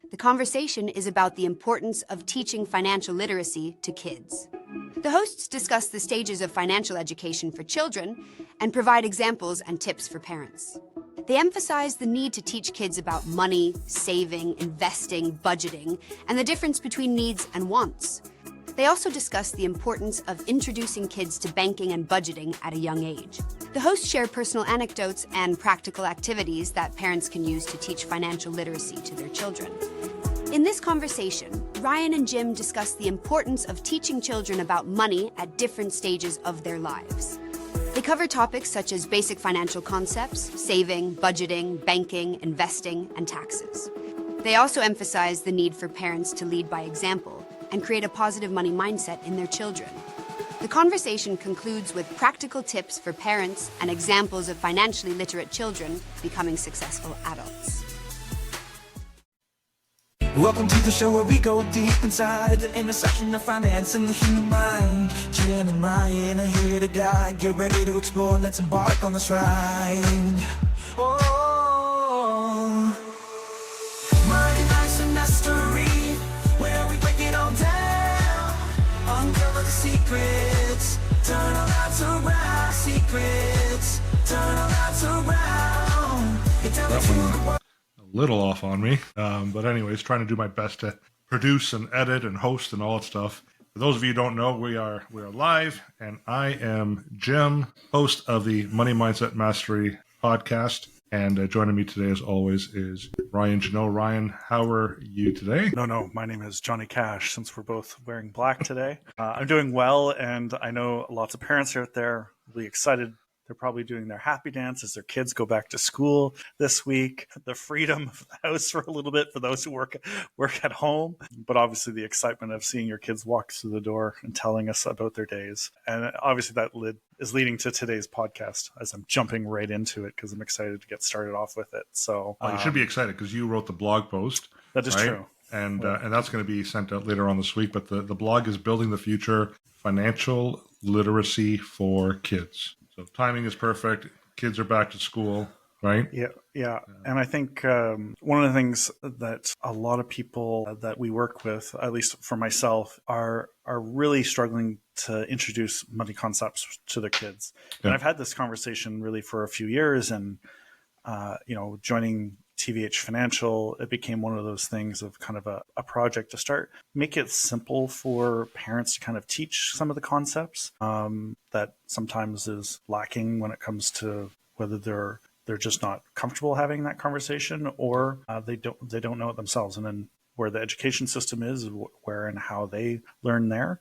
The conversation is about the importance of teaching financial literacy to kids. The hosts discuss the stages of financial education for children and provide examples and tips for parents. They emphasize the need to teach kids about money, saving, investing, budgeting, and the difference between needs and wants. They also discuss the importance of introducing kids to banking and budgeting at a young age. The hosts share personal anecdotes and practical activities that parents can use to teach financial literacy to their children. In this conversation, Ryan and Jim discuss the importance of teaching children about money at different stages of their lives. They cover topics such as basic financial concepts, saving, budgeting, banking, investing, and taxes. They also emphasize the need for parents to lead by example and create a positive money mindset in their children. The conversation concludes with practical tips for parents and examples of financially literate children becoming successful adults. Welcome to the show where we go deep inside the intersection of finance and the human mind. Jen and Ryan are here to guide. Get ready to explore, let's embark on this ride. Oh, Money Nice and Mystery, where we break it all down. Uncover the secrets, turn our lives around. Secrets, turn our lives around. You tell the truth. Little off on me, but anyways, trying to do my best to produce and edit and host and all that stuff. For those of you who don't know, we are live, and I am Jim, host of the Money Mindset Mastery podcast, and joining me today, as always, is Ryan Janot. Ryan, how are you today? No, my name is Johnny Cash, since we're both wearing black today. I'm doing well, and I know lots of parents out there will be excited. They're probably doing their happy dance as their kids go back to school this week. The freedom of the house for a little bit for those who work at home. But obviously the excitement of seeing your kids walk through the door and telling us about their days. And obviously that is leading to today's podcast, as I'm jumping right into it because I'm excited to get started off with it. So you should be excited because you wrote the blog post. That is right? true. And that's going to be sent out later on this week. But the blog is Building the Future Financial Literacy for Kids. So timing is perfect. Kids are back to school, right? Yeah. And I think one of the things that a lot of people that we work with, at least for myself, are really struggling to introduce money concepts to their kids. Yeah. And I've had this conversation really for a few years, and joining TVH Financial, it became one of those things of kind of a project to start, make it simple for parents to kind of teach some of the concepts that sometimes is lacking when it comes to whether they're just not comfortable having that conversation, or they don't know it themselves. And then where the education system is, where and how they learn there.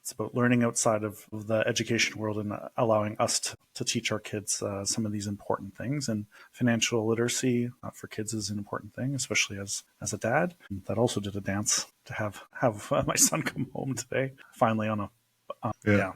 It's about learning outside of the education world and allowing us to teach our kids some of these important things. And financial literacy for kids is an important thing, especially as a dad that also did a dance to have my son come home today, finally on a yeah.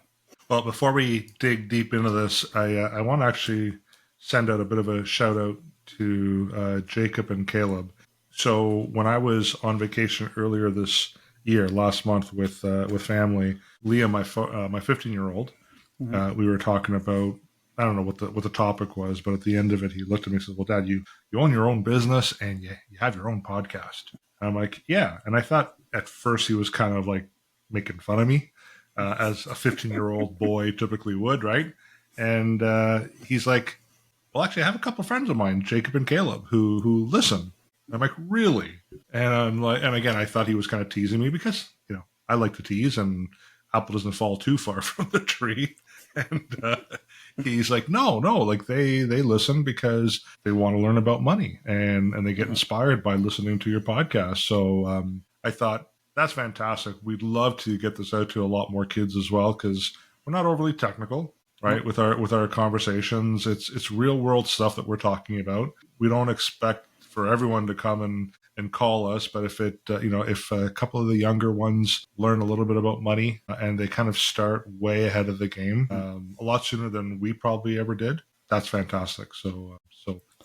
Well, before we dig deep into this, I want to actually send out a bit of a shout out to Jacob and Caleb. So when I was on vacation earlier this year, last month with family, Leah, my 15-year-old, we were talking about, I don't know what the topic was, but at the end of it, he looked at me and said, "Well, Dad, you own your own business and you have your own podcast." And I'm like, "Yeah." And I thought at first he was kind of like making fun of me, as a 15-year-old boy typically would, right? And he's like, "Well, actually, I have a couple of friends of mine, Jacob and Caleb, who listen." I'm like, "Really?" And I'm like, and again, I thought he was kind of teasing me because, I like to tease, and apple doesn't fall too far from the tree. And he's like, no, like they listen because they want to learn about money, and they get inspired by listening to your podcast. So I thought, that's fantastic. We'd love to get this out to a lot more kids as well, because we're not overly technical, right? With our conversations, it's real world stuff that we're talking about. We don't expect for everyone to come and call us, but if if a couple of the younger ones learn a little bit about money and they kind of start way ahead of the game, a lot sooner than we probably ever did, that's fantastic. So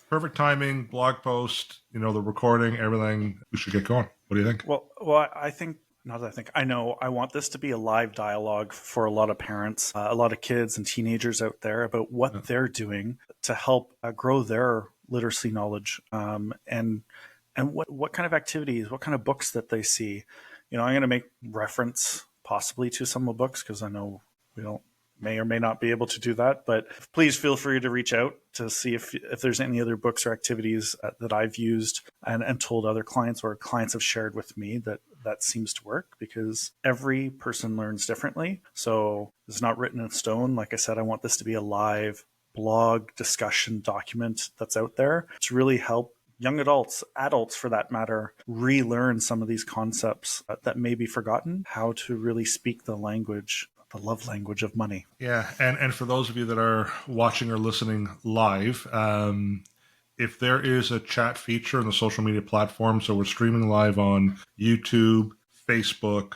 perfect timing, blog post, the recording, everything. We should get going. What do you think? Well, I know I want this to be a live dialogue for a lot of parents, a lot of kids and teenagers out there about what they're doing to help grow their literacy knowledge and and what kind of activities, what kind of books that they see. I'm going to make reference possibly to some of the books because I know we don't may or may not be able to do that, but please feel free to reach out to see if there's any other books or activities that I've used and told other clients or clients have shared with me that seems to work, because every person learns differently. So it's not written in stone. Like I said, I want this to be a live blog discussion document that's out there to really help young adults for that matter, relearn some of these concepts that may be forgotten, how to really speak the love language of money. Yeah, and for those of you that are watching or listening live, if there is a chat feature in the social media platform, so we're streaming live on YouTube, Facebook,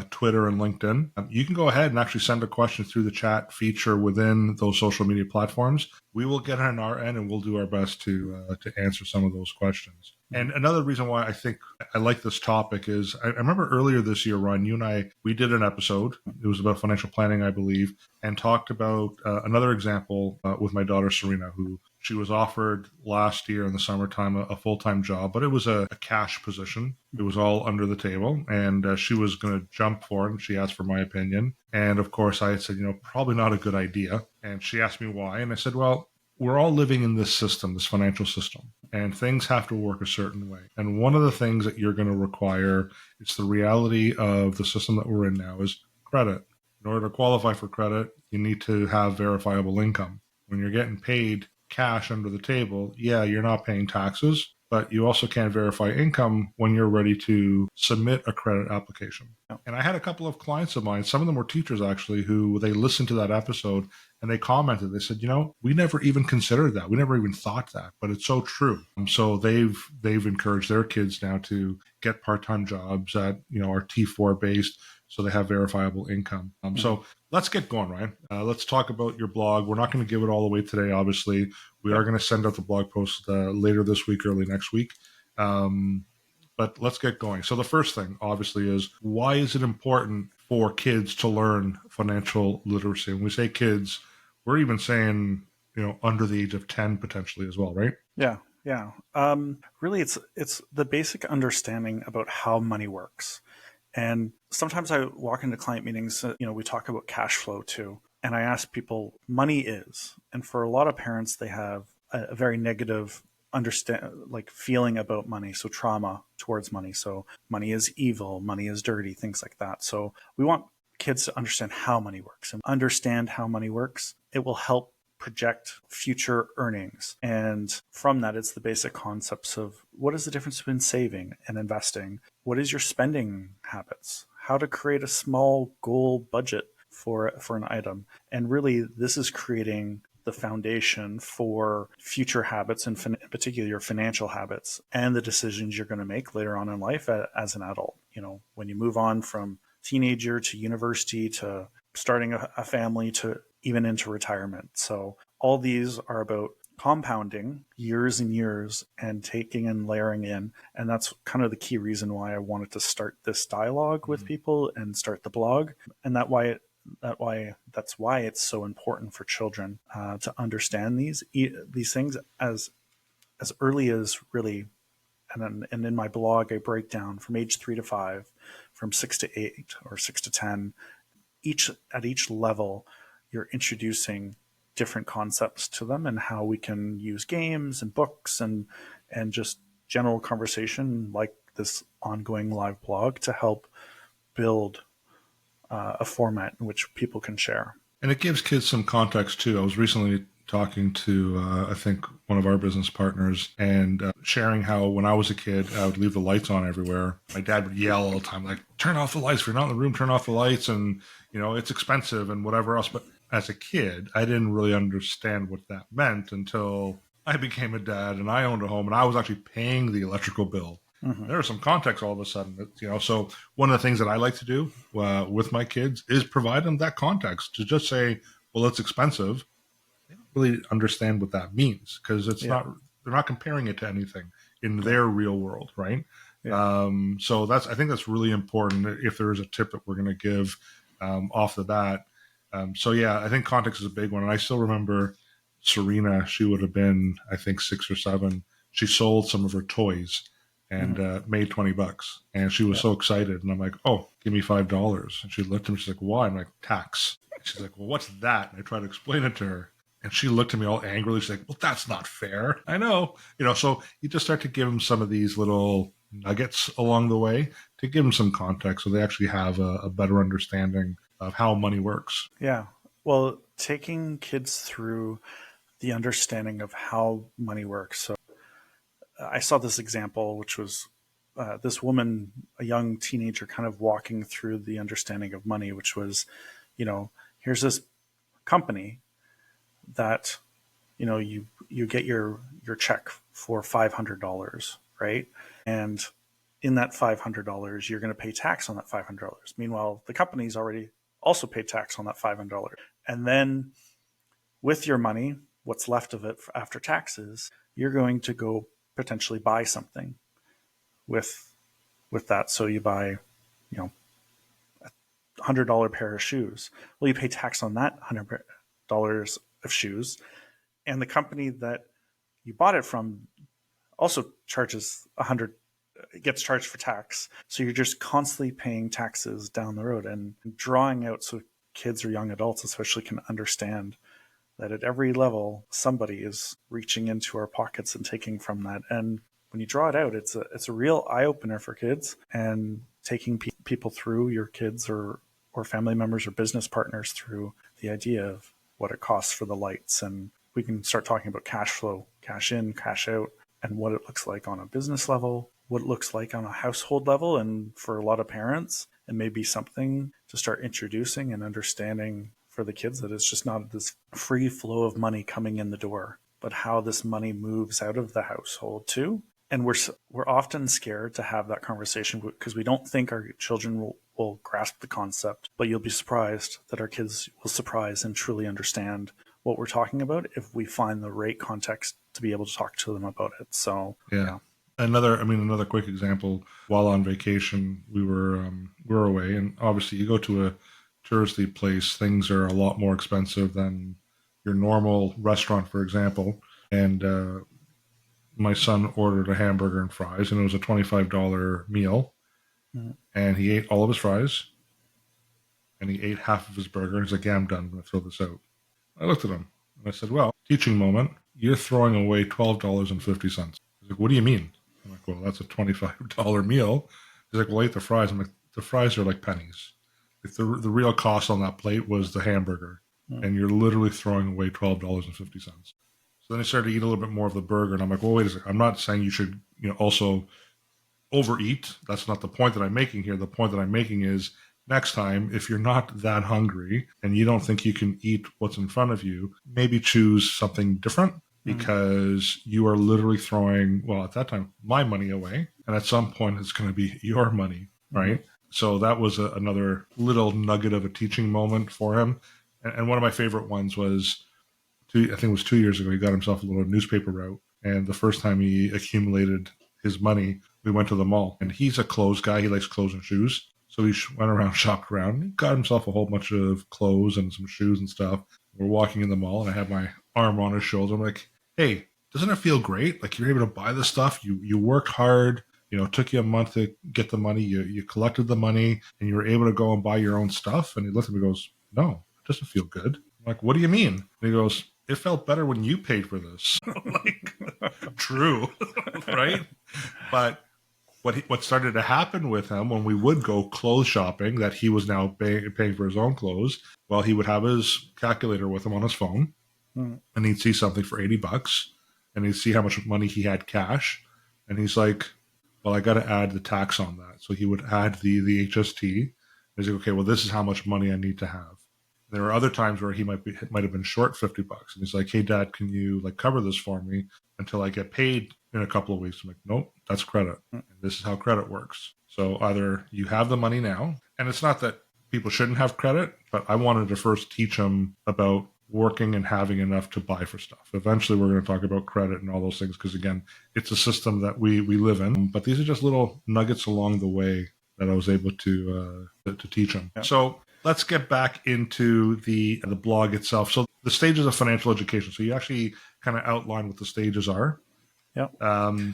Twitter, and LinkedIn, you can go ahead and actually send a question through the chat feature within those social media platforms. We will get on our end and we'll do our best to answer some of those questions. And another reason why I think I like this topic is I remember earlier this year, Ron, you and I, we did an episode. It was about financial planning, I believe, and talked about another example with my daughter, Serena, who she was offered last year in the summertime a full-time job, but it was a cash position. It was all under the table, and she was going to jump for it, and she asked for my opinion. And of course, I had said, probably not a good idea. And she asked me why, and I said, well, we're all living in this system, this financial system, and things have to work a certain way. And one of the things that you're going to require, it's the reality of the system that we're in now, is credit. In order to qualify for credit, you need to have verifiable income. When you're getting paid cash under the table, yeah, you're not paying taxes, but you also can't verify income when you're ready to submit a credit application. And I had a couple of clients of mine, some of them were teachers actually, who they listened to that episode and they commented, they said, we never even considered that. We never even thought that, but it's so true. So they've encouraged their kids now to get part-time jobs that, are T4 based, so they have verifiable income. So let's get going, Ryan. Let's talk about your blog. We're not going to give it all away today, obviously. We are going to send out the blog post later this week, early next week. But let's get going. So the first thing, obviously, is why is it important for kids to learn financial literacy? When we say kids, we're even saying, under the age of 10 potentially as well, right? Yeah. Really, it's the basic understanding about how money works. And sometimes I walk into client meetings, we talk about cash flow too. And I ask people, money is. And for a lot of parents, they have a very negative feeling about money. So trauma towards money. So money is evil, money is dirty, things like that. So we want kids to understand how money works and understand how money works. It will help project future earnings. And from that, it's the basic concepts of what is the difference between saving and investing? What is your spending habits? How to create a small goal budget for an item. And really, this is creating the foundation for future habits, and in particular your financial habits and the decisions you're going to make later on in life as an adult. When you move on from teenager to university to starting a family to even into retirement. So all these are about compounding years and years and taking and layering in. And that's kind of the key reason why I wanted to start this dialogue with people and start the blog. And that's why it's so important for children to understand these things as early as really. And in my blog, I break down from age 3 to 5, from 6 to 8 or 6 to 10. At each level, you're introducing different concepts to them and how we can use games and books and just general conversation like this ongoing live blog to help build a format in which people can share. And it gives kids some context too. I was recently talking to, I think, one of our business partners and sharing how when I was a kid, I would leave the lights on everywhere. My dad would yell all the time, like, turn off the lights. If you're not in the room, turn off the lights. And, it's expensive and whatever else. But as a kid, I didn't really understand what that meant until I became a dad and I owned a home and I was actually paying the electrical bill. Mm-hmm. There was some context all of a sudden, so one of the things that I like to do with my kids is provide them that context to just say, well, it's expensive. They don't really understand what that means because they're not comparing it to anything in their real world. Right. Yeah. So I think that's really important if there is a tip that we're going to give off the bat. I think context is a big one. And I still remember Serena, she would have been, I think, 6 or 7. She sold some of her toys and made $20. And she was so excited. And I'm like, oh, give me $5. And she looked at me, she's like, why? I'm like, tax. She's like, well, what's that? And I tried to explain it to her. And she looked at me all angrily. She's like, well, that's not fair. I know. So you just start to give them some of these little nuggets along the way to give them some context so they actually have a better understanding of how money works. Yeah. Well, taking kids through the understanding of how money works. So I saw this example, which was this woman, a young teenager, kind of walking through the understanding of money, which was, here's this company that, you get your check for $500, right? And in that $500, you're going to pay tax on that $500. Meanwhile, the company's already also paid tax on that $500. And then with your money, what's left of it after taxes, you're going to go potentially buy something with that. So you buy, $100 pair of shoes. Well, you pay tax on that $100 of shoes, and the company that you bought it from also charges gets charged for tax. So you're just constantly paying taxes down the road, and drawing out so kids or young adults especially can understand that at every level somebody is reaching into our pockets and taking from that. And when you draw it out, it's a real eye-opener for kids, and taking people through, your kids or family members or business partners, through the idea of what it costs for the lights. And we can start talking about cash flow, cash in, cash out, and what it looks like on a business level, what it looks like on a household level. And for a lot of parents, it may be something to start introducing and understanding for the kids, that it's just not this free flow of money coming in the door, but how this money moves out of the household too. And we're often scared to have that conversation because we don't think our children will grasp the concept, but you'll be surprised that our kids will surprise and truly understand what we're talking about if we find the right context to be able to talk to them about it. So yeah. Another quick example. While on vacation, we were away, and obviously you go to a touristy place, things are a lot more expensive than your normal restaurant, for example. And my son ordered a hamburger and fries, and it was a $25 meal. Mm-hmm. And he ate all of his fries, and he ate half of his burger. And he's like, yeah, I'm done. I'm going to throw this out. I looked at him, and I said, well, teaching moment, you're throwing away $12.50. He's like, what do you mean? I'm like, well, that's a $25 meal. He's like, well, I ate the fries. I'm like, the fries are like pennies. Like the real cost on that plate was the hamburger, and you're literally throwing away $12.50. So then I started to eat a little bit more of the burger, and I'm like, well, wait a second. I'm not saying you should, also overeat. That's not the point that I'm making here. The point that I'm making is, next time, if you're not that hungry and you don't think you can eat what's in front of you, maybe choose something different, because you are literally throwing, well, at that time, my money away. And at some point, it's going to be your money, right? So that was another little nugget of a teaching moment for him. And one of my favorite ones was, I think it was 2 years ago, he got himself a little newspaper route. And the first time he accumulated his money, we went to the mall. And he's a clothes guy. He likes clothes and shoes. So he went around, shopped around, and got himself a whole bunch of clothes and some shoes and stuff. We're walking in the mall, and I have my arm on his shoulder. I'm like, hey, doesn't it feel great? Like, you're able to buy this stuff. You worked hard. It took you a month to get the money. You collected the money, and you were able to go and buy your own stuff. And he looked at me and goes, no, it doesn't feel good. I'm like, what do you mean? And he goes, it felt better when you paid for this. Like, true, right? But what started to happen with him when we would go clothes shopping, that he was now paying for his own clothes, well, he would have his calculator with him on his phone, and he'd see something for $80, and he'd see how much money he had cash, and he's like, well, I got to add the tax on that. So he would add the HST. And he's like, okay, well, this is how much money I need to have. There are other times where he might have been short $50, and he's like, hey, Dad, can you cover this for me until I get paid in a couple of weeks? I'm like, nope, that's credit. And this is how credit works. So either you have the money now, and it's not that people shouldn't have credit, but I wanted to first teach them about working and having enough to buy for stuff. Eventually, we're going to talk about credit and all those things, because again, it's a system that we live in. But these are just little nuggets along the way that I was able to teach them. Yeah. So let's get back into the blog itself. So the stages of financial education. So you actually kind of outline what the stages are. Yeah.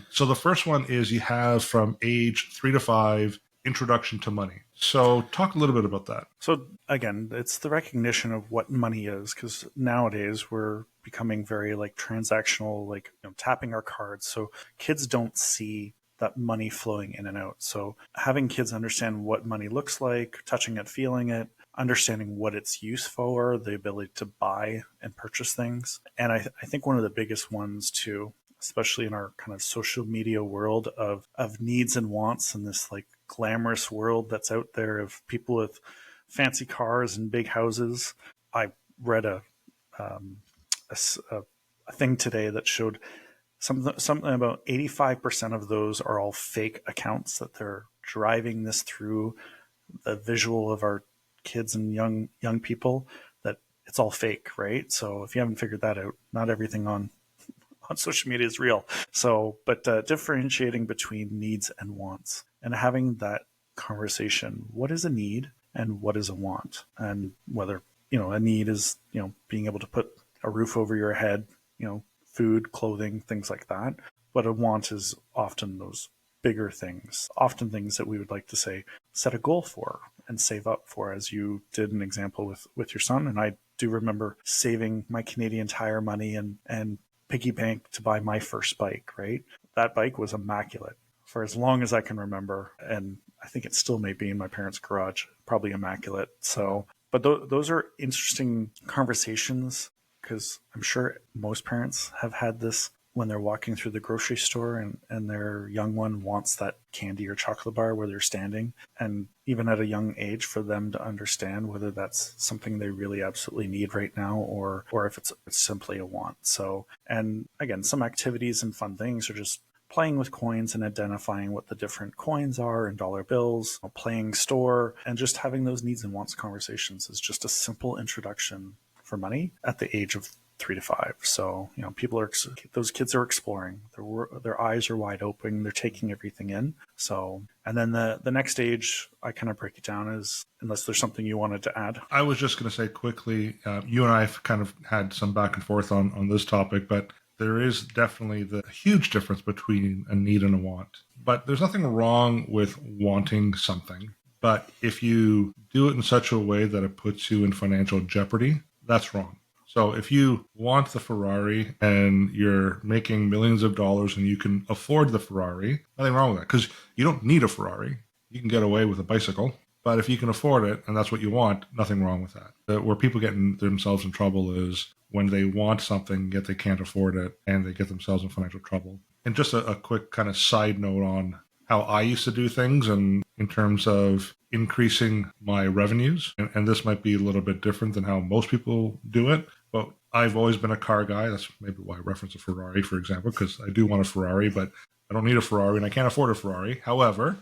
So the first one is you have from age 3 to 5, introduction to money. So talk a little bit about that. So again, it's the recognition of what money is, because nowadays we're becoming very like transactional, like tapping our cards. So kids don't see that money flowing in and out. So having kids understand what money looks like, touching it, feeling it, understanding what it's used for, the ability to buy and purchase things. And I think one of the biggest ones too, especially in our kind of social media world of needs and wants, and this like glamorous world that's out there of people with fancy cars and big houses. I read a thing today that showed something about 85% of those are all fake accounts, that they're driving this through the visual of our kids and young people, that it's all fake, right? So if you haven't figured that out, not everything on social media is real. So, but differentiating between needs and wants and having that conversation, what is a need and what is a want? And whether, a need is, being able to put a roof over your head, food, clothing, things like that. But a want is often those bigger things, often things that we would like to say, set a goal for and save up for, as you did an example with your son. And I do remember saving my Canadian Tire money and piggy bank to buy my first bike, right? That bike was immaculate for as long as I can remember. And I think it still may be in my parents' garage, probably immaculate. So, but those are interesting conversations, because I'm sure most parents have had this when they're walking through the grocery store and their young one wants that candy or chocolate bar where they're standing. And even at a young age, for them to understand whether that's something they really absolutely need right now, or if it's simply a want. So, and again, some activities and fun things are just playing with coins and identifying what the different coins are and dollar bills, playing store, and just having those needs and wants conversations is just a simple introduction for money at the age of 3 to 5. So, those kids are exploring. Their eyes are wide open. They're taking everything in. So, and then the next age, I kind of break it down as, unless there's something you wanted to add. I was just going to say quickly, you and I have kind of had some back and forth on this topic, but there is definitely the huge difference between a need and a want. But there's nothing wrong with wanting something. But if you do it in such a way that it puts you in financial jeopardy, that's wrong. So if you want the Ferrari and you're making millions of dollars and you can afford the Ferrari, nothing wrong with that, because you don't need a Ferrari. You can get away with a bicycle. But if you can afford it and that's what you want, nothing wrong with that. Where people get themselves in trouble is when they want something, yet they can't afford it, and they get themselves in financial trouble. And just a quick kind of side note on how I used to do things, and in terms of increasing my revenues. And this might be a little bit different than how most people do it, but I've always been a car guy. That's maybe why I reference a Ferrari, for example, because I do want a Ferrari, but I don't need a Ferrari and I can't afford a Ferrari. However,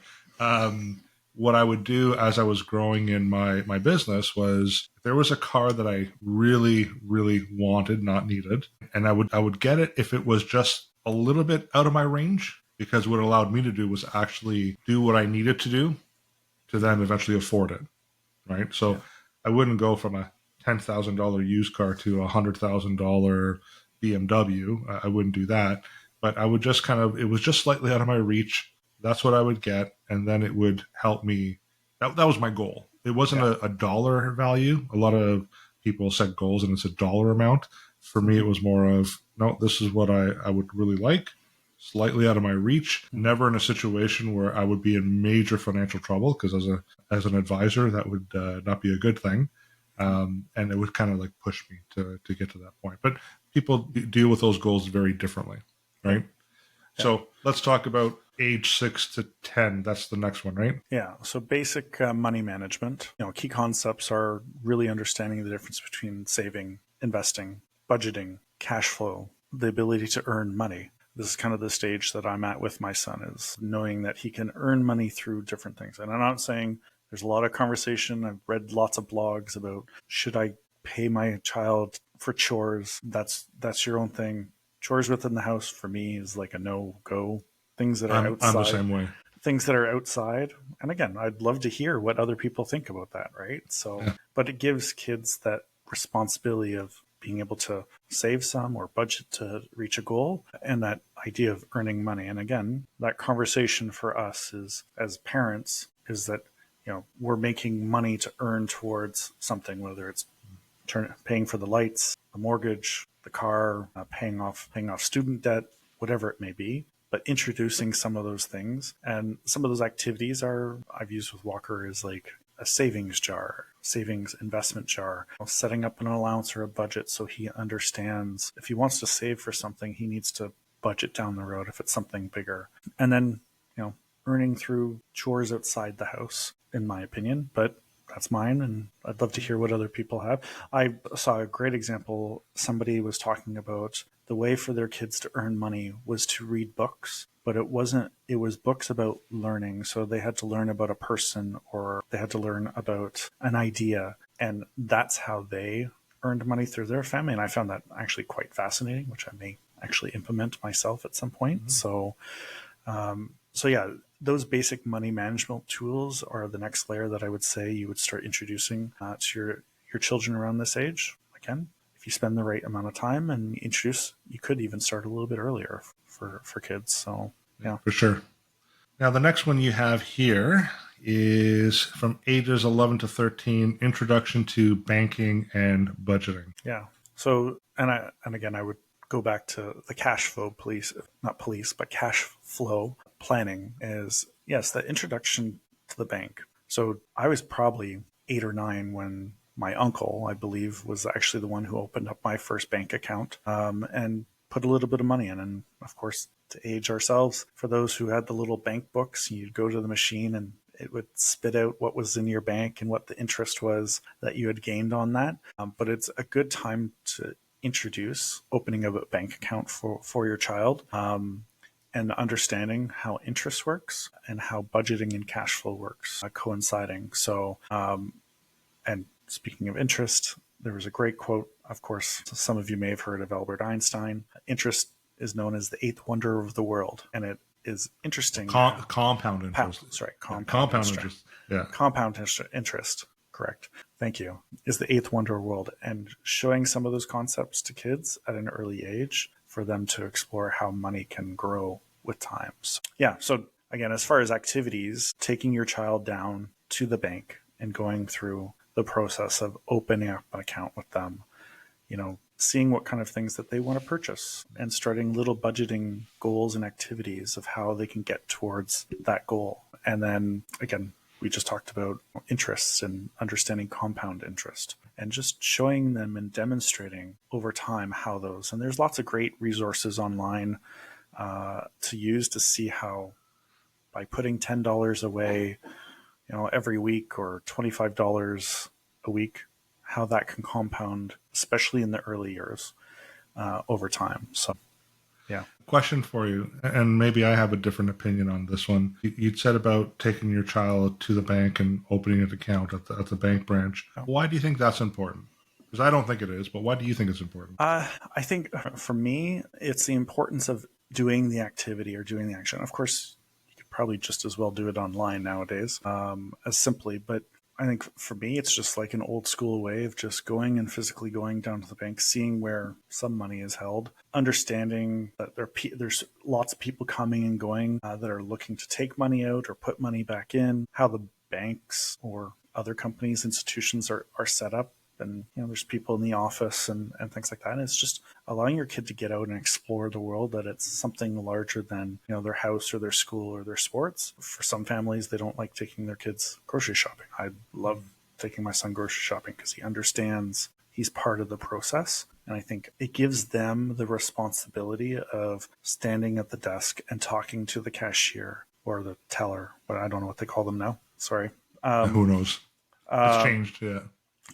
what I would do as I was growing in my business was, if there was a car that I really, really wanted, not needed, and I would get it if it was just a little bit out of my range, because what it allowed me to do was actually do what I needed to do to then eventually afford it, right? So yeah. I wouldn't go from a $10,000 used car to a $100,000 BMW. I wouldn't do that, but I would just it was just slightly out of my reach. That's what I would get, and then it would help me. That was my goal. It wasn't a dollar value. A lot of people set goals and it's a dollar amount. For me, it was more of, no, this is what I would really like, slightly out of my reach, never in a situation where I would be in major financial trouble, because as an advisor, that would not be a good thing. And it would kind of like push me to get to that point. But people deal with those goals very differently, right? Yeah. So let's talk about age 6 to 10. That's the next one, right? Yeah. So basic money management. Key concepts are really understanding the difference between saving, investing, budgeting, cash flow, the ability to earn money. This is kind of the stage that I'm at with my son, is knowing that he can earn money through different things. And I'm not saying, there's a lot of conversation. I've read lots of blogs about, should I pay my child for chores? That's your own thing. Chores within the house for me is like a no-go. Things that are outside. I'm the same way. Things that are outside. And again, I'd love to hear what other people think about that, right? So, yeah. But it gives kids that responsibility of being able to save some or budget to reach a goal, and that idea of earning money. And again, that conversation for us is as parents is that, we're making money to earn towards something, whether it's paying for the lights, the mortgage, the car, paying off student debt, whatever it may be. But introducing some of those things and some of those activities I've used with Walker is like a savings jar, savings investment jar, setting up an allowance or a budget so he understands if he wants to save for something, he needs to budget down the road if it's something bigger. And then, earning through chores outside the house, in my opinion, but that's mine, and I'd love to hear what other people have. I saw a great example. Somebody was talking about the way for their kids to earn money was to read books, but it was books about learning. So they had to learn about a person or they had to learn about an idea, and that's how they earned money through their family. And I found that actually quite fascinating, which I may actually implement myself at some point. Mm-hmm. So yeah, those basic money management tools are the next layer that I would say you would start introducing to your children around this age. Again, if you spend the right amount of time and introduce, you could even start a little bit earlier for kids. So yeah, for sure. Now the next one you have here is from ages 11 to 13, Introduction to Banking and Budgeting. Yeah. So and again, I would go back to the cash flow cash flow planning is, yes, the introduction to the bank. So I was probably 8 or 9 when my uncle, I believe, was actually the one who opened up my first bank account and put a little bit of money in. And of course, to age ourselves, for those who had the little bank books, you'd go to the machine and it would spit out what was in your bank and what the interest was that you had gained on that. But it's a good time to introduce opening of a bank account for your child and understanding how interest works and how budgeting and cash flow works coinciding. So, and speaking of interest, there was a great quote, of course, some of you may have heard of Albert Einstein. Interest is known as the eighth wonder of the world. And it is interesting. Compound interest. Sorry, compound interest. Yeah. Compound interest. Correct. Thank you. Is the eighth wonder of the world, and showing some of those concepts to kids at an early age for them to explore how money can grow with time. So, yeah. So again, as far as activities, taking your child down to the bank and going through the process of opening up an account with them, seeing what kind of things that they want to purchase and starting little budgeting goals and activities of how they can get towards that goal. And then again, we just talked about interests and understanding compound interest and just showing them and demonstrating over time how those, and there's lots of great resources online to use to see how by putting $10 away, every week or $25 a week, how that can compound, especially in the early years over time. So, yeah. Question for you, and maybe I have a different opinion on this one. You'd said about taking your child to the bank and opening an account at the bank branch. Why do you think that's important? Because I don't think it is, but why do you think it's important? I think for me, it's the importance of doing the activity or doing the action. Of course, you could probably just as well do it online nowadays as simply, but I think for me, it's just like an old school way of just going and physically going down to the bank, seeing where some money is held, understanding that there's lots of people coming and going that are looking to take money out or put money back in, how the banks or other companies, institutions are set up. And, there's people in the office and things like that. And it's just allowing your kid to get out and explore the world, that it's something larger than, their house or their school or their sports. For some families, they don't like taking their kids grocery shopping. I love taking my son grocery shopping because he understands he's part of the process. And I think it gives them the responsibility of standing at the desk and talking to the cashier or the teller, but I don't know what they call them now. Sorry. Who knows? It's changed, yeah.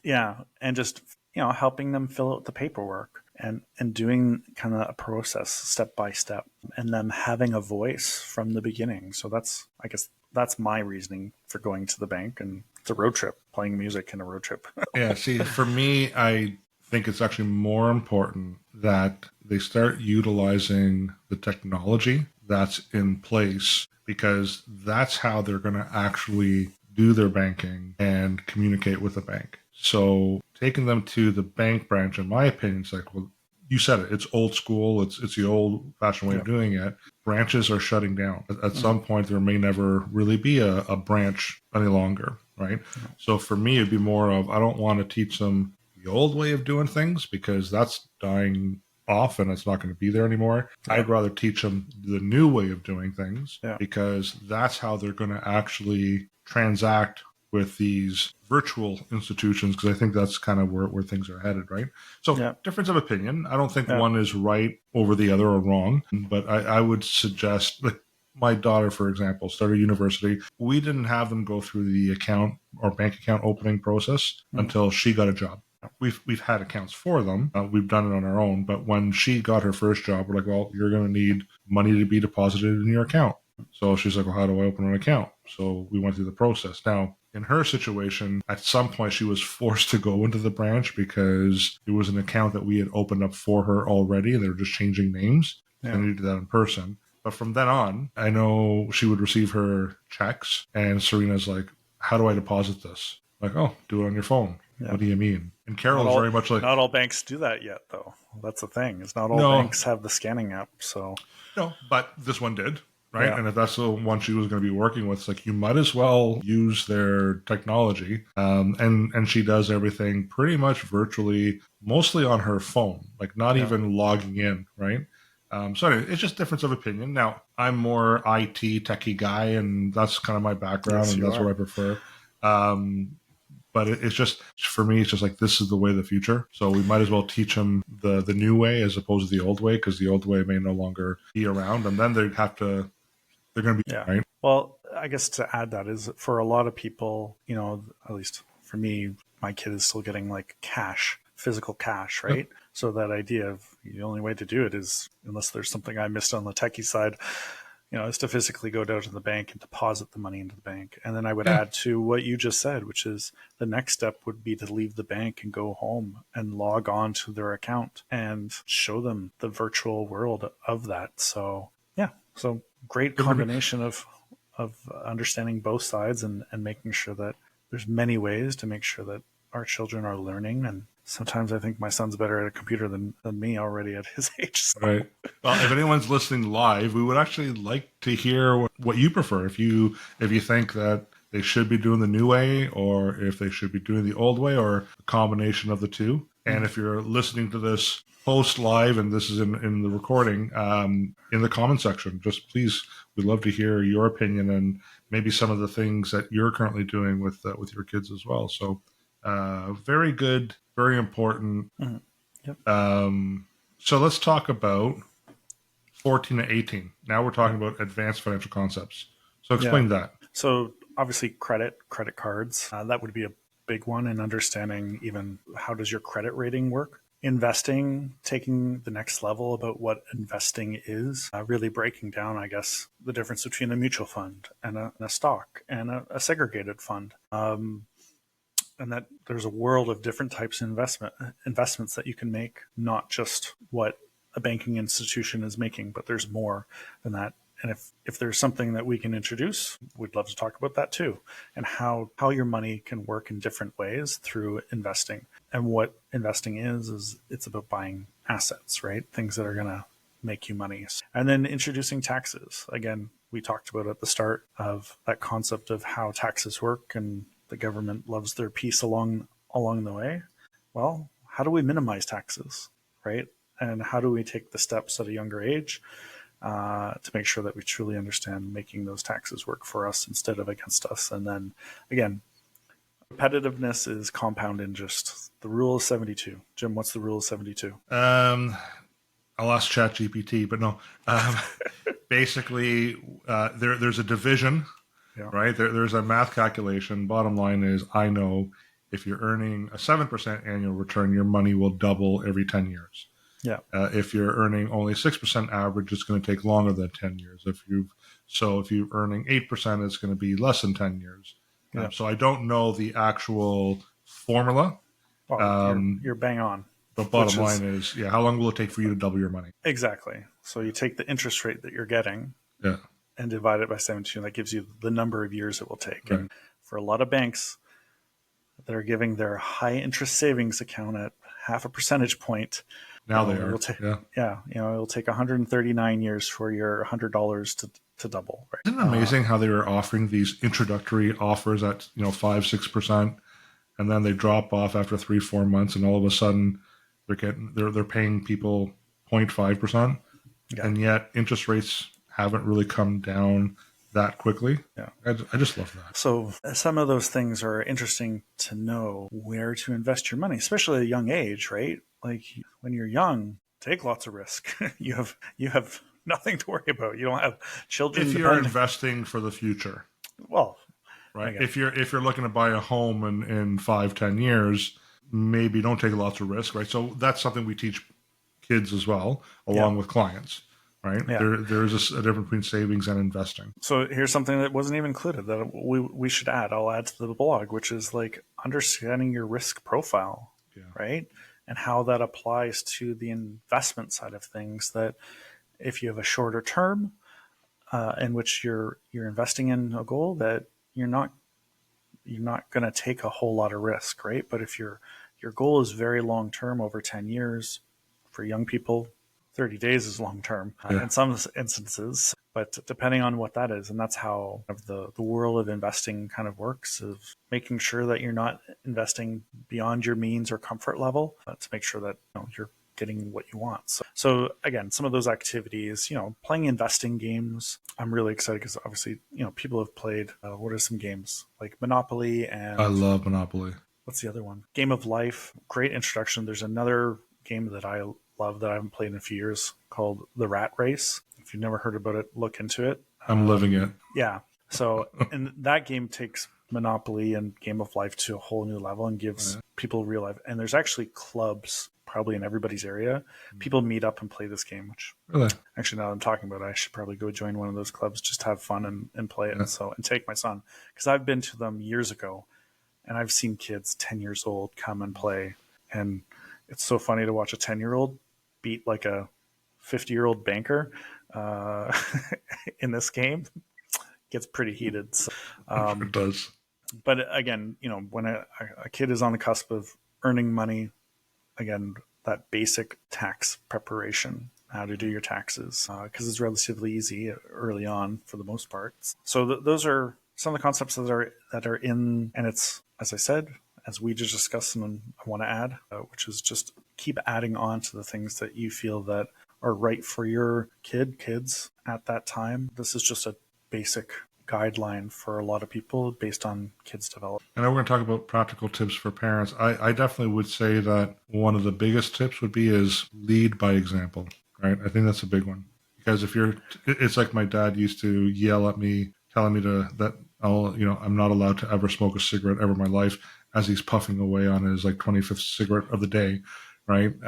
Yeah, and just helping them fill out the paperwork and doing kind of a process step by step, and them having a voice from the beginning. So I guess that's my reasoning for going to the bank, and it's a road trip, playing music in a road trip. Yeah, see, for me, I think it's actually more important that they start utilizing the technology that's in place, because that's how they're going to actually do their banking and communicate with the bank. So taking them to the bank branch, in my opinion, is like, well, you said it. It's old school. It's the old fashioned way of doing it. Branches are shutting down. At some point, there may never really be a branch any longer, right? So for me, it'd be more of I don't want to teach them the old way of doing things because that's dying off and it's not going to be there anymore. I'd rather teach them the new way of doing things because that's how they're going to actually transact with these virtual institutions, because I think that's kind of where things are headed, right? So difference of opinion. I don't think one is right over the other or wrong, but I would suggest, like my daughter, for example, started university. We didn't have them go through the account or bank account opening process until she got a job. We've had accounts for them. We've done it on our own. But when she got her first job, we're like, well, you're going to need money to be deposited in your account. So she's like, well, how do I open an account? So we went through the process. Now, in her situation, at some point, she was forced to go into the branch because it was an account that we had opened up for her already, and they were just changing names. And we did that in person. But from then on, I know she would receive her checks, and Serena's like, how do I deposit this? Like, oh, do it on your phone. Yeah. What do you mean? And Carol's very much like... Not all banks do that yet, though. That's the thing. It's not all banks have the scanning app, so... No, but this one did, right? Yeah. And if that's the one she was going to be working with, it's like, you might as well use their technology. And she does everything pretty much virtually, mostly on her phone, like not even logging in, right? So anyway, it's just difference of opinion. Now, I'm more IT techie guy, and that's kind of my background, and that's what I prefer. But it's just, for me, it's just like, this is the way of the future. So we might as well teach them the new way as opposed to the old way, because the old way may no longer be around. And then they're going to be, right? Well, I guess to add that is, for a lot of people, you know, at least for me, my kid is still getting like cash, physical cash, right? So that idea of the only way to do it is, unless there's something I missed on the techie side, you know, is to physically go down to the bank and deposit the money into the bank. And then I would add to what you just said, which is the next step would be to leave the bank and go home and log on to their account and show them the virtual world of that. So, so great combination of understanding both sides and making sure that there's many ways to make sure that our children are learning. And sometimes I think my son's better at a computer than me already at his age. So. Right. Well, if anyone's listening live, we would actually like to hear what you prefer. If you think that they should be doing the new way, or if they should be doing the old way, or a combination of the two. And if you're listening to this post live, and this is in the recording, in the comment section, just please, we'd love to hear your opinion and maybe some of the things that you're currently doing with your kids as well. So very good. Very important. So let's talk about 14 to 18. Now we're talking about advanced financial concepts. So explain that. So obviously credit cards, that would be a big one, and understanding even how does your credit rating work. Investing, taking the next level about what investing is, really breaking down, I guess, the difference between a mutual fund and a stock and a segregated fund. And that there's a world of different types of investments that you can make, not just what a banking institution is making, but there's more than that. And if there's something that we can introduce, we'd love to talk about that too, and how your money can work in different ways through investing. And what investing is it's about buying assets, right? Things that are going to make you money. And then introducing taxes. Again, we talked about at the start of that concept of how taxes work, and the government loves their piece along the way. Well, how do we minimize taxes, right? And how do we take the steps at a younger age to make sure that we truly understand making those taxes work for us instead of against us? And then, again, repetitiveness is compound in just the rule of 72. Jim, what's the rule of 72? I'll ask ChatGPT, but no. Basically, there's a division. Yeah. Right? There's a math calculation. Bottom line is, I know if you're earning a 7% annual return, your money will double every 10 years. Yeah. If you're earning only 6% average, it's going to take longer than 10 years. If you're earning 8%, it's going to be less than 10 years. Yeah. So I don't know the actual formula. Well, you're bang on. But bottom line is, how long will it take for you to double your money? Exactly. So you take the interest rate that you're getting. Yeah. And divide it by 72, and that gives you the number of years it will take. Right. And for a lot of banks that are giving their high interest savings account at 0.5 percentage point, Now You know, they are. it'll ta- Yeah. yeah, you know, it'll take 139 years for your $100 to double, right? Isn't it amazing how they were offering these introductory offers at 5-6%, and then they drop off after 3-4 months, and all of a sudden they're paying people 0.5%, Yeah. and yet interest rates haven't really come down that quickly. Yeah. I just love that. So some of those things are interesting to know where to invest your money, especially at a young age, right? Like when you're young, take lots of risk. You have nothing to worry about. You don't have children. If you're investing for the future, well, right? again. If you're looking to buy a home in 5-10 years, maybe don't take lots of risk, right? So that's something we teach kids as well, along with clients, right? Yeah. There is a difference between savings and investing. So here's something that wasn't even included that we should add. I'll add to the blog, which is like understanding your risk profile, right? And how that applies to the investment side of things. That if you have a shorter term in which you're investing in a goal, that you're not going to take a whole lot of risk, right? But if your goal is very long term, over 10 years, for young people, 30 days is long term in some instances, but depending on what that is. And that's how the world of investing kind of works, of making sure that you're not investing beyond your means or comfort level to make sure that you're getting what you want. So again, some of those activities, playing investing games, I'm really excited because obviously, people have played, what are some games like Monopoly and I love Monopoly. What's the other one? Game of Life. Great introduction. There's another game that I love that I haven't played in a few years called The Rat Race. If you've never heard about it, look into it. I'm living it. Yeah. So, and that game takes Monopoly and Game of Life to a whole new level and gives people real life. And there's actually clubs probably in everybody's area. People meet up and play this game, which Really? actually now that I'm talking about it, I should probably go join one of those clubs, just have fun and play it. And take my son, because I've been to them years ago and I've seen kids 10 years old come and play. And it's so funny to watch a 10-year-old beat like a 50-year-old banker in this game. It gets pretty heated. So, It does. but again, when a kid is on the cusp of earning money, again, that basic tax preparation, how to do your taxes, because it's relatively easy early on for the most part. So those are some of the concepts that are in, and it's, as I said, as we just discussed, and I want to add, which is just keep adding on to the things that you feel that are right for your kids at that time. This is just a basic guideline for a lot of people based on kids' development. And we're going to talk about practical tips for parents. I definitely would say that one of the biggest tips would be is lead by example, right? I think that's a big one. Because it's like my dad used to yell at me, telling me I'm not allowed to ever smoke a cigarette ever in my life, as he's puffing away on his 25th cigarette of the day, right?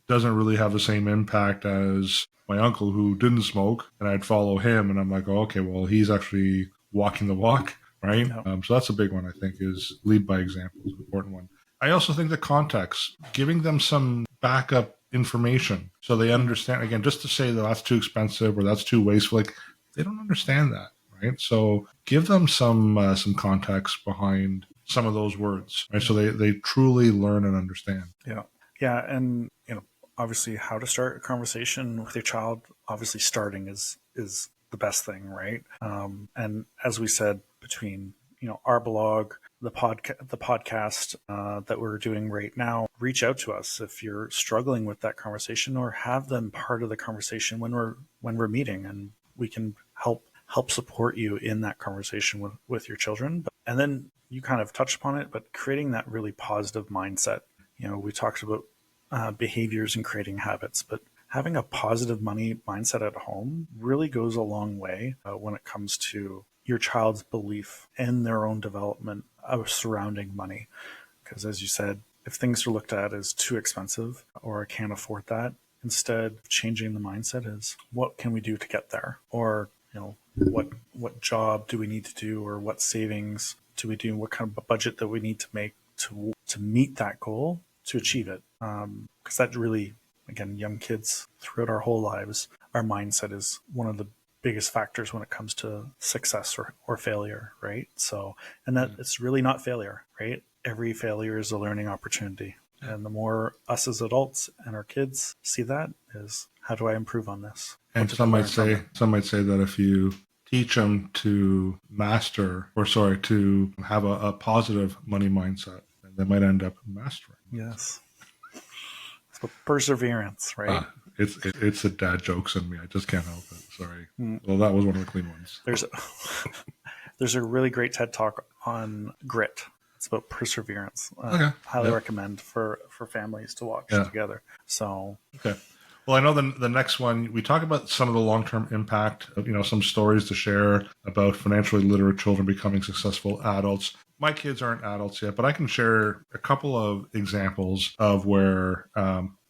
Doesn't really have the same impact as my uncle who didn't smoke, and I'd follow him, and I'm like, oh, okay, well, he's actually walking the walk, right? Yeah. So that's a big one, I think, is lead by example is an important one. I also think the context, giving them some backup information so they understand, again, just to say that that's too expensive or that's too wasteful, they don't understand that, right? So give them some context behind some of those words, right? So they truly learn and understand. Yeah. And, obviously how to start a conversation with your child, obviously starting is the best thing, right? And as we said, between, our blog, the podcast that we're doing right now, reach out to us if you're struggling with that conversation, or have them part of the conversation when we're meeting, and we can help support you in that conversation with your children. And then you kind of touched upon it, but creating that really positive mindset. We talked about behaviors and creating habits, but having a positive money mindset at home really goes a long way when it comes to your child's belief in their own development of surrounding money. Because as you said, if things are looked at as too expensive or I can't afford that, instead changing the mindset is, what can we do to get there? Or, what job do we need to do, or what savings do we do? What kind of budget that we need to make to meet that goal, to achieve it? Because that really, again, young kids throughout our whole lives, our mindset is one of the biggest factors when it comes to success or failure, right? So, and that it's really not failure, right? Every failure is a learning opportunity. And the more us as adults and our kids see that is, how do I improve on this? And What did I learn from it? some might say that if you teach them to to have a positive money mindset, then they might end up mastering. Yes. So perseverance, right? It's the dad jokes in me. I just can't help it. Sorry. Well, that was one of the clean ones. There's a really great TED talk on grit. It's about perseverance. Okay. Highly Yeah. recommend for families to watch Yeah. together. So Okay. Well, I know the next one, we talk about some of the long-term impact of, some stories to share about financially literate children becoming successful adults. My kids aren't adults yet, but I can share a couple of examples of where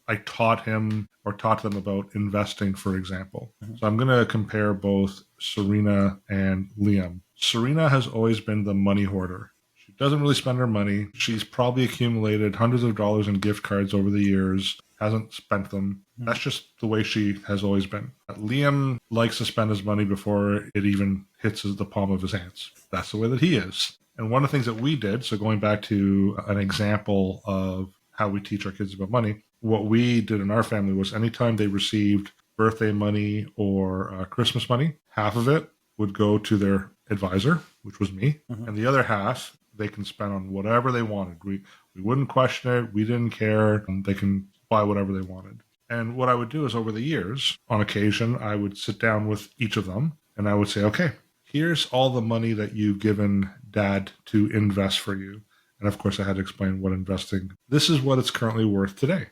I taught them about investing, for example. So I'm going to compare both Serena and Liam. Serena has always been the money hoarder. She doesn't really spend her money. She's probably accumulated hundreds of dollars in gift cards over the years, hasn't spent them. That's just the way she has always been. Liam likes to spend his money before it even hits the palm of his hands. That's the way that he is. And one of the things that we did, so going back to an example of how we teach our kids about money, what we did in our family was anytime they received birthday money or Christmas money, half of it would go to their advisor, which was me, and the other half they can spend on whatever they wanted. We wouldn't question it. We didn't care. They can buy whatever they wanted. And what I would do is over the years, on occasion, I would sit down with each of them and I would say, okay, here's all the money that you've given dad to invest for you. And of course, I had to explain what investing, this is what it's currently worth today.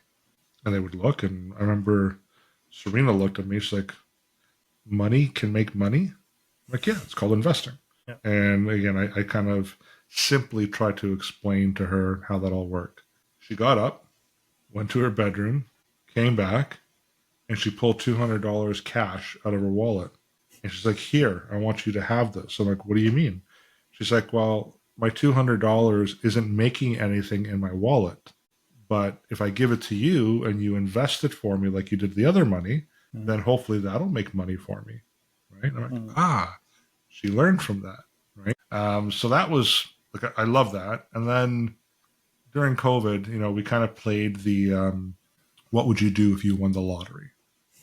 And they would look, and I remember Serena looked at me, she's like, money can make money? I'm like, yeah, it's called investing. Yeah. And again, I kind of simply tried to explain to her how that all worked. She got up, went to her bedroom, came back, and she pulled $200 cash out of her wallet. And she's like, here, I want you to have this. I'm like, what do you mean? She's like, well, my $200 isn't making anything in my wallet. But if I give it to you and you invest it for me like you did the other money, then hopefully that'll make money for me. Right? And I'm like, she learned from that. Right? So that was, like, I love that. And then during COVID, we kind of played the what would you do if you won the lottery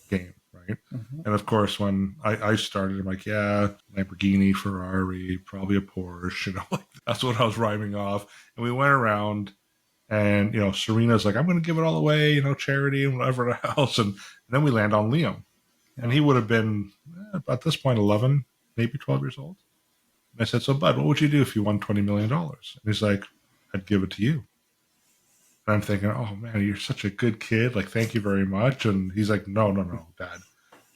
game, right? And of course, when I started, I'm like, yeah, Lamborghini, Ferrari, probably a Porsche, like that's what I was rhyming off. And we went around and, Serena's like, I'm going to give it all away, charity and whatever else. And then we land on Liam. And he would have been, at this point, 11, maybe 12 years old. And I said, so, bud, what would you do if you won $20 million? And he's like, I'd give it to you. And I'm thinking, oh, man, you're such a good kid. Like, thank you very much. And he's like, no, Dad.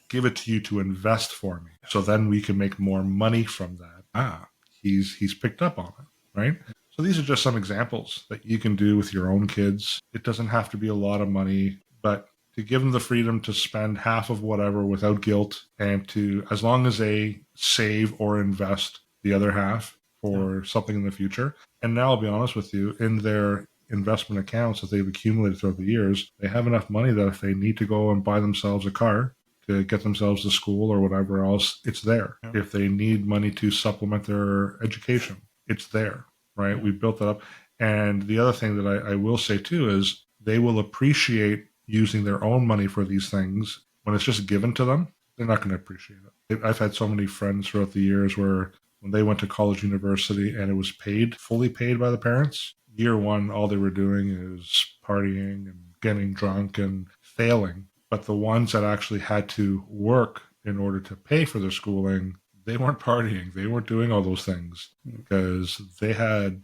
Give it to you to invest for me. So then we can make more money from that. He's picked up on it, right? So these are just some examples that you can do with your own kids. It doesn't have to be a lot of money, but to give them the freedom to spend half of whatever without guilt, and to, as long as they save or invest the other half for something in the future. And now I'll be honest with you, in their investment accounts that they've accumulated throughout the years, they have enough money that if they need to go and buy themselves a car to get themselves to school or whatever else, it's there. Yeah. If they need money to supplement their education, it's there, right? We built that up. And the other thing that I will say too is they will appreciate using their own money for these things. When it's just given to them, they're not going to appreciate it. I've had so many friends throughout the years where when they went to college, university, and it was fully paid by the parents, year one, all they were doing is partying and getting drunk and failing. But the ones that actually had to work in order to pay for their schooling, they weren't partying. They weren't doing all those things because they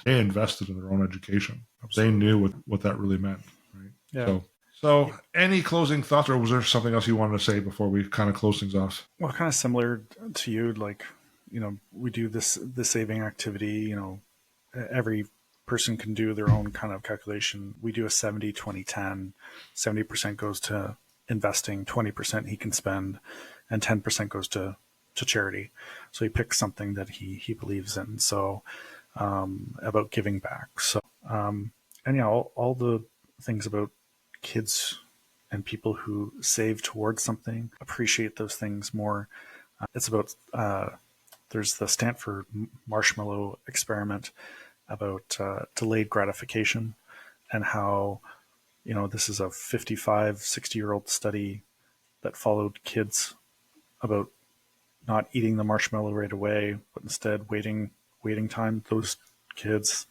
invested in their own education. They knew what that really meant. Right? Yeah. So any closing thoughts, or was there something else you wanted to say before we kind of close things off? Well, kind of similar to you, like, we do this saving activity, every person can do their own kind of calculation. We do a 70-20-10. 70% goes to investing, 20% he can spend, and 10% goes to charity. So he picks something that he believes in. So about giving back. So all the things about kids and people who save towards something appreciate those things more. It's about there's the Stanford marshmallow experiment about delayed gratification and how This is a 55, 60-year-old study that followed kids about not eating the marshmallow right away, but instead waiting time. Those kids,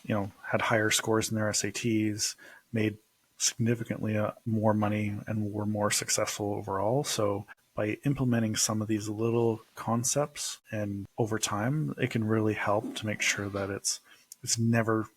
had higher scores in their SATs, made significantly more money, and were more successful overall. So by implementing some of these little concepts and over time, it can really help to make sure that it's never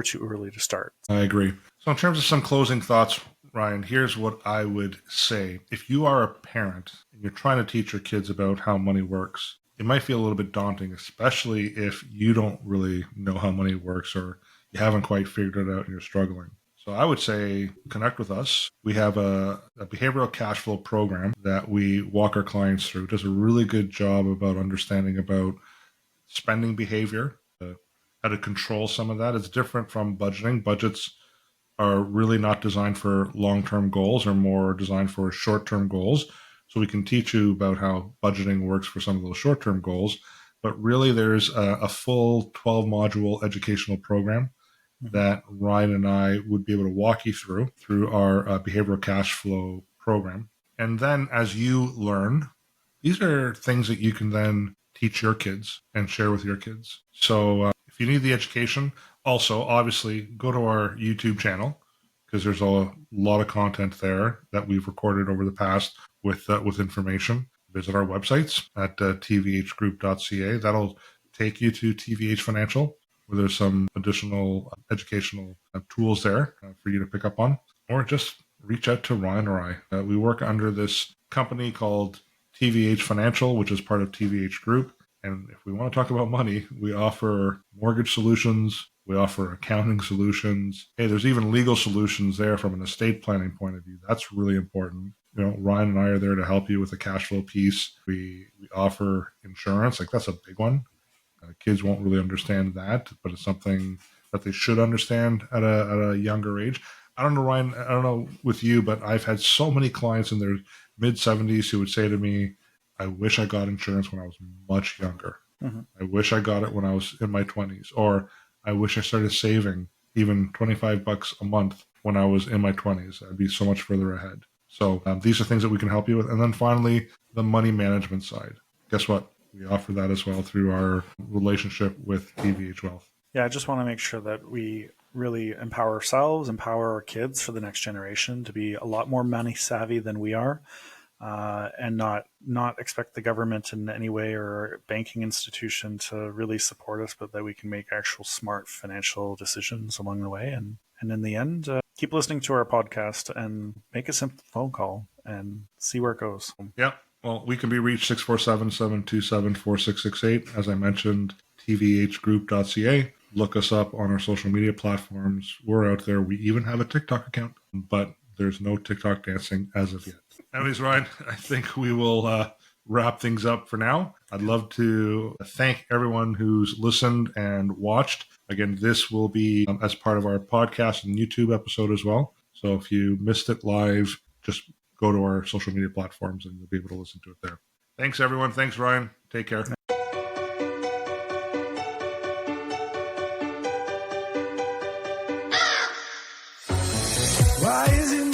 too early to start. I agree. So in terms of some closing thoughts, Ryan, here's what I would say. If you are a parent and you're trying to teach your kids about how money works, it might feel a little bit daunting, especially if you don't really know how money works or you haven't quite figured it out and you're struggling. So I would say connect with us. We have a behavioral cash flow program that we walk our clients through. It does a really good job about understanding about spending behavior, how to control some of that. It's different from budgeting. Budgets are really not designed for long-term goals, or more designed for short-term goals. So we can teach you about how budgeting works for some of those short-term goals. But really, there's a full 12-module educational program that Ryan and I would be able to walk you through our behavioral cash flow program. And then as you learn, these are things that you can then teach your kids and share with your kids. So if you need the education, also, obviously, go to our YouTube channel, because there's a lot of content there that we've recorded over the past with information. Visit our websites at tvhgroup.ca. That'll take you to TVH Financial, where there's some additional educational tools there for you to pick up on. Or just reach out to Ryan or I. We work under this company called TVH Financial, which is part of TVH Group. And if we want to talk about money, we offer mortgage solutions. We offer accounting solutions. Hey, there's even legal solutions there from an estate planning point of view. That's really important. Ryan and I are there to help you with the cash flow piece. We offer insurance. That's a big one. Kids won't really understand that, but it's something that they should understand at a younger age. I don't know, Ryan, I don't know with you, but I've had so many clients in their mid-70s who would say to me, I wish I got insurance when I was much younger. Mm-hmm. I wish I got it when I was in my 20s. Or I wish I started saving even $25 a month when I was in my 20s. I'd be so much further ahead. So these are things that we can help you with. And then finally, the money management side. Guess what? We offer that as well through our relationship with TVH Wealth. Yeah, I just want to make sure that we really empower ourselves, empower our kids for the next generation to be a lot more money savvy than we are, and not expect the government in any way or banking institution to really support us, but that we can make actual smart financial decisions along the way. And in the end, keep listening to our podcast and make a simple phone call and see where it goes. Yeah. Well, we can be reached 647-727-4668. As I mentioned, tvhgroup.ca. Look us up on our social media platforms. We're out there. We even have a TikTok account, but there's no TikTok dancing as of yet. Anyways, Ryan, I think we will wrap things up for now. I'd love to thank everyone who's listened and watched. Again, this will be as part of our podcast and YouTube episode as well. So if you missed it live, just go to our social media platforms and you'll be able to listen to it there. Thanks, everyone. Thanks, Ryan. Take care. Why is it